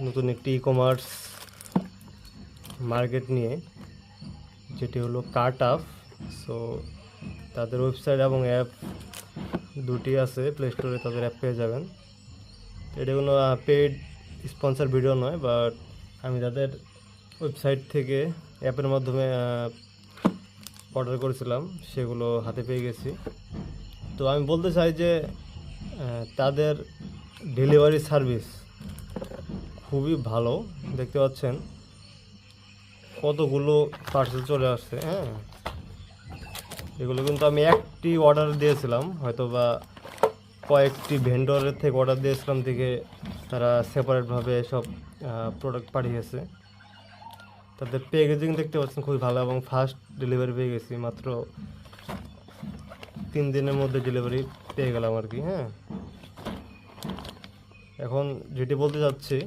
নতুন একটি e commerce market নিয়ে, যেটি হলো কার্টআপ। সো তাদের ওয়েবসাইট এবং অ্যাপ দুটি আছে, প্লে স্টোরে তাদের অ্যাপ পেয়ে যাবেন। এটা কোনো পেড স্পন্সর ভিডিও নয়, বাট আমি তাদের ওয়েবসাইট থেকে অ্যাপের মাধ্যমে অর্ডার করেছিলাম, সেগুলো হাতে পেয়ে গেছি। তো আমি বলতে চাই যে তাদের ডেলিভারি সার্ভিস খুবই ভালো। দেখতে পাচ্ছেন কতগুলো পার্সেল চলে আসছে। হ্যাঁ, এগুলো কিন্তু আমি একটি অর্ডার দিয়েছিলাম, হয়তো বা কয়েকটি ভেন্ডরের থেকে অর্ডার দিয়েছিলাম, থেকে তারা সেপারেটভাবে সব প্রোডাক্ট পাঠিয়েছে। তাদের প্যাকেজিং দেখতে পাচ্ছেন খুবই ভালো, এবং ফাস্ট ডেলিভারি পেয়ে গেছি। মাত্র 3 দিনের মধ্যে ডেলিভারি পেয়ে গেলাম আর কি। হ্যাঁ, এখন যেটি বলতে চাচ্ছি,